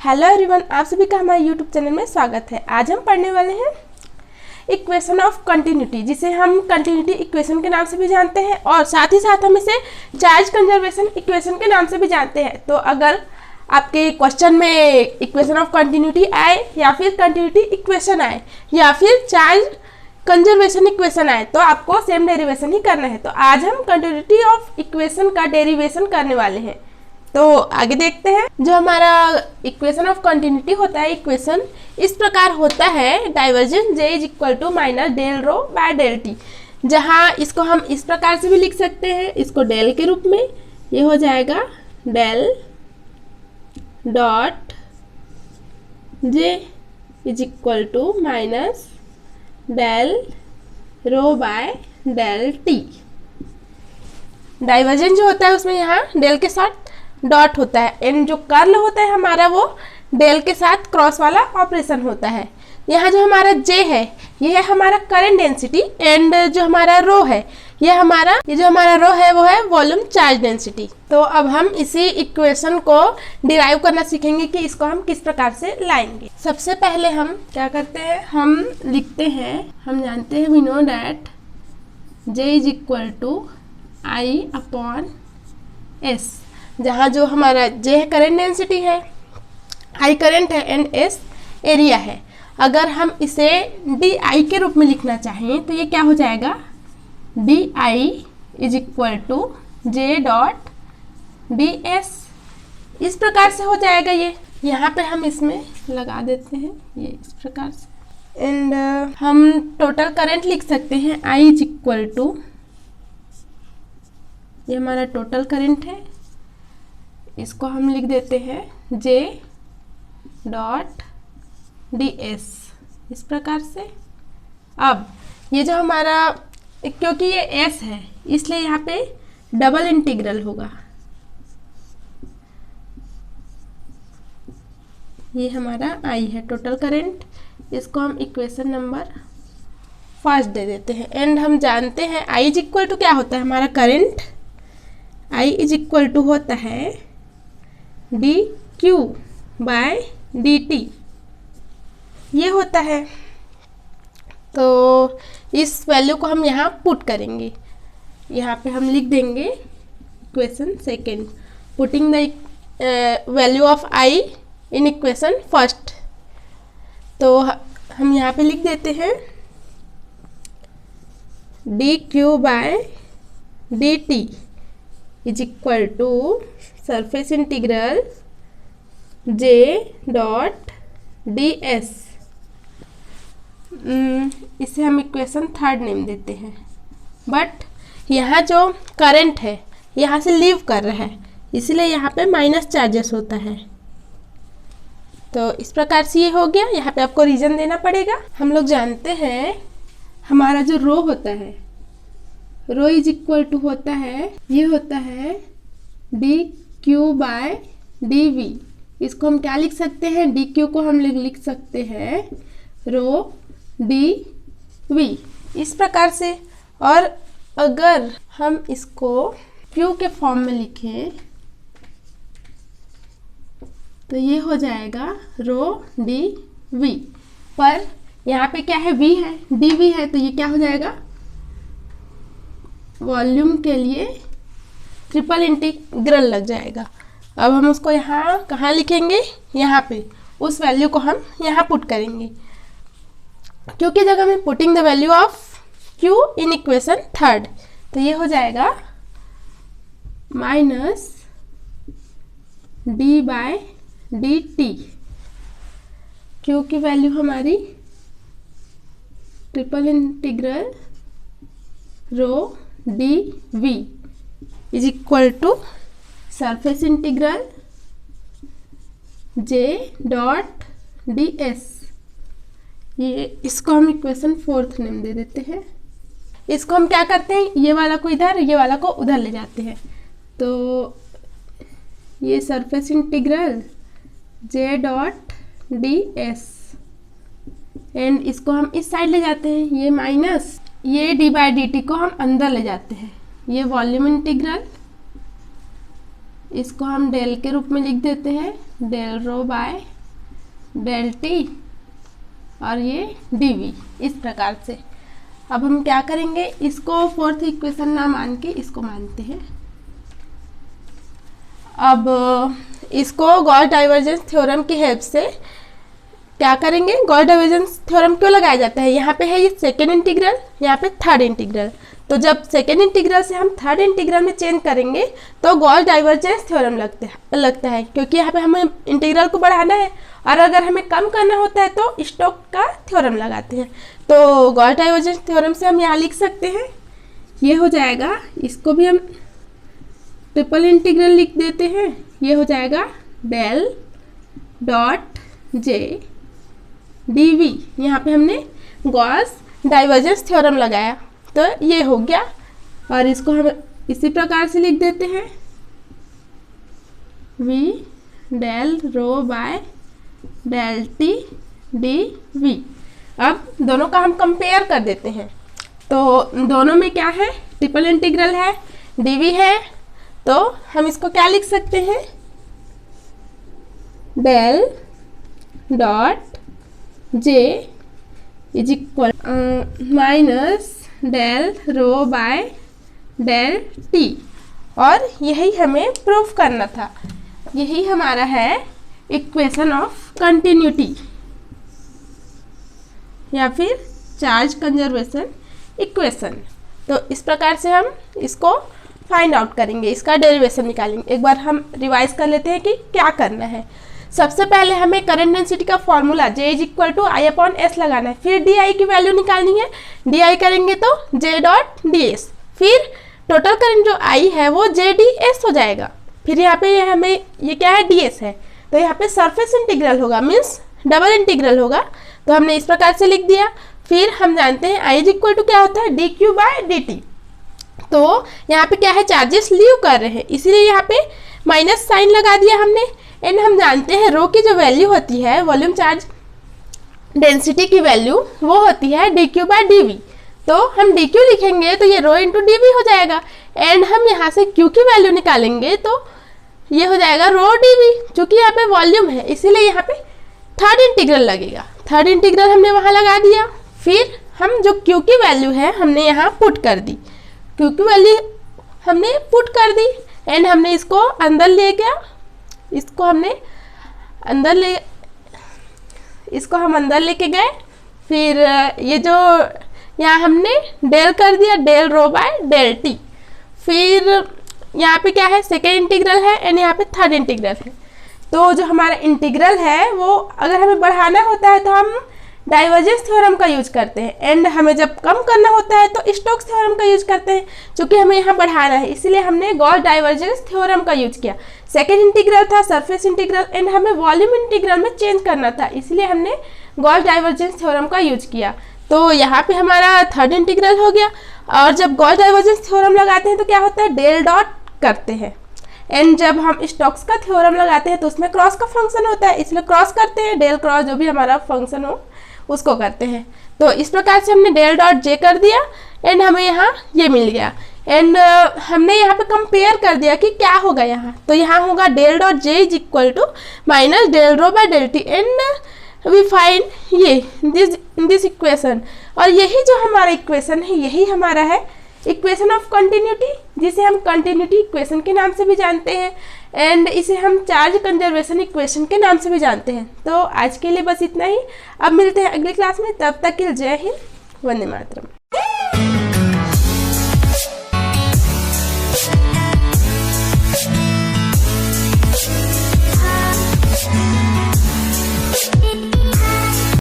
Hello everyone, आप सभी का हमारे यूट्यूब चैनल में स्वागत है। आज हम पढ़ने वाले हैं इक्वेशन ऑफ कंटिन्यूटी, जिसे हम कंटिन्यूटी इक्वेशन के नाम से भी जानते हैं और साथ ही साथ हम इसे चार्ज कंजर्वेशन इक्वेशन के नाम से भी जानते हैं। तो अगर आपके क्वेश्चन में इक्वेशन ऑफ कंटिन्यूटी आए या फिर कंटिन्यूटी इक्वेशन आए या फिर चार्ज कंजर्वेशन इक्वेशन आए तो आपको सेम डेरिवेशन ही करना है। तो आज हम कंटिन्यूटी ऑफ इक्वेशन का डेरिवेशन करने वाले हैं। तो आगे देखते हैं। जो हमारा इक्वेशन ऑफ कंटिन्यूटी होता है, इक्वेशन इस प्रकार होता है, divergence J is equal to minus del rho by del t. जहाँ इसको हम इस प्रकार से भी लिख सकते हैं, इसको डेल के रूप में, ये हो जाएगा del dot J is equal to minus del rho by del t. Divergence जो होता है उसमें यहाँ डेल के साथ डॉट होता है एंड जो कर्ल होता है हमारा वो डेल के साथ क्रॉस वाला ऑपरेशन होता है। यहाँ जो हमारा J है ये है हमारा करंट डेंसिटी एंड जो हमारा रो है ये जो हमारा रो है वो है वॉल्यूम चार्ज डेंसिटी। तो अब हम इसी इक्वेशन को डिराइव करना सीखेंगे कि इसको हम किस प्रकार से लाएंगे। सबसे पहले हम क्या करते हैं, हम लिखते हैं, हम जानते हैं we know that J is equal to I upon S, जहाँ जो हमारा J करंट डेंसिटी है, I करंट है एंड S एरिया है। अगर हम इसे DI के रूप में लिखना चाहें तो ये क्या हो जाएगा, DI is equal to J dot DS। इस प्रकार से हो जाएगा। ये यहाँ पे हम इसमें लगा देते हैं ये इस प्रकार से एंड हम टोटल करंट लिख सकते हैं I इज इक्वल टू, ये हमारा टोटल करंट है, इसको हम लिख देते हैं J डॉट DS इस प्रकार से। अब ये जो हमारा, क्योंकि ये S है इसलिए यहाँ पे डबल इंटीग्रल होगा। ये हमारा I है टोटल करंट, इसको हम इक्वेशन नंबर फर्स्ट दे देते हैं एंड हम जानते हैं I इज इक्वल टू क्या होता है, हमारा current I is equal to होता है dq बाय dt, ये होता है। तो इस वैल्यू को हम यहाँ पुट करेंगे, यहाँ पे हम लिख देंगे equation second, putting the value of I in equation first. तो हम यहाँ पे लिख देते हैं dq by dt is equal to surface integral J dot DS। इसे हम इक्वेशन थर्ड नेम देते हैं। बट यहाँ जो करंट है यहाँ से लीव कर रहा है इसलिए यहाँ पे माइनस चार्जेस होता है। तो इस प्रकार से ये हो गया। यहाँ पे आपको रीजन देना पड़ेगा। हम लोग जानते हैं हमारा जो रो होता है, रो इज इक्वल टू होता है, ये होता है dq बाय dv। इसको हम क्या लिख सकते हैं, dq को हम लिख सकते हैं रो dv इस प्रकार से। और अगर हम इसको q के फॉर्म में लिखें तो ये हो जाएगा रो dv, पर यहाँ पे क्या है, v है, dv है, तो ये क्या हो जाएगा, वॉल्यूम के लिए ट्रिपल इंटीग्रल लग जाएगा। अब हम उसको यहाँ कहाँ लिखेंगे, यहाँ पे उस वैल्यू को हम यहाँ पुट करेंगे, क्योंकि जगह में putting the value of q in equation third. तो ये हो जाएगा minus d by dt, q की वैल्यू हमारी triple integral rho dv is equal to surface integral J dot DS। ये इसको हम इक्वेशन फोर्थ नेम दे देते हैं। इसको हम क्या करते हैं, ये वाला को इधर, ये वाला को उधर ले जाते हैं। तो ये surface integral J dot DS and इसको हम इस साइड ले जाते हैं, ये माइनस, ये d बाई dt को हम अंदर ले जाते हैं। ये वॉल्यूम इंटीग्रल, इसको हम डेल के रूप में लिख देते हैं, del rho by del t और ये dv, इस प्रकार से। अब हम क्या करेंगे, इसको फोर्थ इक्वेशन ना मान के इसको मानते हैं। अब इसको गॉस डाइवर्जेंस थ्योरम की हेल्प से क्या करेंगे, गॉस डाइवर्जेंस थ्योरम क्यों लगाया जाता है, यहाँ पे है ये सेकेंड इंटीग्रल, यहाँ पे थर्ड इंटीग्रल। तो जब सेकेंड इंटीग्रल से हम थर्ड इंटीग्रल में चेंज करेंगे तो गॉस डाइवर्जेंस थ्योरम लगता है, क्योंकि यहाँ पे हमें इंटीग्रल को बढ़ाना है और अगर हमें कम करना होता है तो स्टोक्स का थ्योरम लगाते हैं। तो गॉस डाइवर्जेंस थ्योरम से हम यहाँ लिख सकते हैं, ये हो जाएगा, इसको भी हम ट्रिपल इंटीग्रल लिख देते हैं, ये हो जाएगा डेल डॉट जे dv। यहाँ पे हमने गॉस डाइवर्जेंस थ्योरम लगाया तो ये हो गया, और इसको हम इसी प्रकार से लिख देते हैं v del rho by del t dv। अब दोनों का हम कंपेयर कर देते हैं, तो दोनों में क्या है, ट्रिपल इंटीग्रल है, dv है, तो हम इसको क्या लिख सकते हैं, del dot J is equal minus del rho by del t. और यही हमें प्रूफ करना था, यही हमारा है इक्वेशन ऑफ कंटिन्यूटी या फिर चार्ज कंजर्वेशन इक्वेशन। तो इस प्रकार से हम इसको फाइंड आउट करेंगे, इसका डेरिवेशन निकालेंगे। एक बार हम रिवाइज कर लेते हैं कि क्या करना है। सबसे पहले हमें करंट डेंसिटी का formula J is equal to I upon S लगाना है, फिर डी आई की वैल्यू निकालनी है, डी आई करेंगे तो J डॉट डी एस, फिर टोटल करंट जो आई है वो जे डी एस हो जाएगा। फिर यहाँ पे हमें ये क्या है, डी एस है, तो यहाँ पे सरफेस इंटीग्रल होगा, मीन्स डबल इंटीग्रल होगा, तो हमने इस प्रकार से लिख दिया। फिर हम जानते हैं आई इज इक्वल टू क्या होता है, d q by d t. तो यहाँ पे क्या है, चार्जेस लीव कर रहे हैं, इसीलिए यहाँ पे माइनस साइन लगा दिया हमने। एंड हम जानते हैं रो की जो वैल्यू होती है, वॉल्यूम चार्ज डेंसिटी की वैल्यू, वो होती है d q by d v. तो हम डी क्यू लिखेंगे तो ये रो इंटू डी वी हो जाएगा, एंड हम यहाँ से क्यू की वैल्यू निकालेंगे तो ये हो जाएगा रो डी वी। चूँकि यहाँ पे वॉल्यूम है इसीलिए यहाँ पे थर्ड इंटीग्रल लगेगा, थर्ड इंटीग्रल हमने वहाँ लगा दिया। फिर हम जो क्यू की वैल्यू है हमने यहाँ पुट कर दी, क्यू की वैल्यू हमने पुट कर दी, एंड हमने इसको अंदर ले गया, इसको हमने अंदर ले, इसको हम अंदर लेके गए। फिर ये जो यहाँ हमने डेल कर दिया, del rho by del t. फिर यहाँ पे क्या है, सेकेंड इंटीग्रल है, एंड यहाँ पे थर्ड इंटीग्रल है। तो जो हमारा इंटीग्रल है वो अगर हमें बढ़ाना होता है तो हम डाइवर्जेंस थ्योरम का यूज करते हैं, एंड हमें जब कम करना होता है तो स्टोक्स थ्योरम का यूज करते हैं। क्योंकि हमें यहाँ बढ़ाना है इसीलिए हमने गॉस डाइवर्जेंस थ्योरम का यूज किया। सेकेंड इंटीग्रल था सरफेस इंटीग्रल, एंड हमें वॉल्यूम इंटीग्रल में चेंज करना था, इसलिए हमने गॉस डाइवर्जेंस थ्योरम का यूज किया। तो यहाँ पे हमारा थर्ड इंटीग्रल हो गया। और जब गॉस डाइवर्जेंस थ्योरम लगाते हैं तो क्या होता है, डेल डॉट करते हैं, एंड जब हम स्टोक्स का थ्योरम लगाते हैं तो उसमें क्रॉस का फंक्शन होता है, इसलिए क्रॉस करते हैं, डेल क्रॉस जो भी हमारा फंक्शन हो उसको करते हैं। तो इस प्रकार से हमने डेल डॉट जे कर दिया, एंड हमें यहाँ ये मिल गया, एंड हमने यहाँ पे कंपेयर कर दिया कि क्या होगा यहाँ। तो यहाँ होगा del dot J is equal to minus del rho by del t, and we find ये दिस इक्वेशन। और यही जो हमारा इक्वेशन है यही हमारा है इक्वेशन ऑफ कंटिन्यूटी, जिसे हम कंटिन्यूटी इक्वेशन के नाम से भी जानते हैं, एंड इसे हम चार्ज कंजर्वेशन इक्वेशन के नाम से भी जानते हैं। तो आज के लिए बस इतना ही, अब मिलते हैं अगली क्लास में, तब तक के लिए जय हिंद, वंदे मातरम।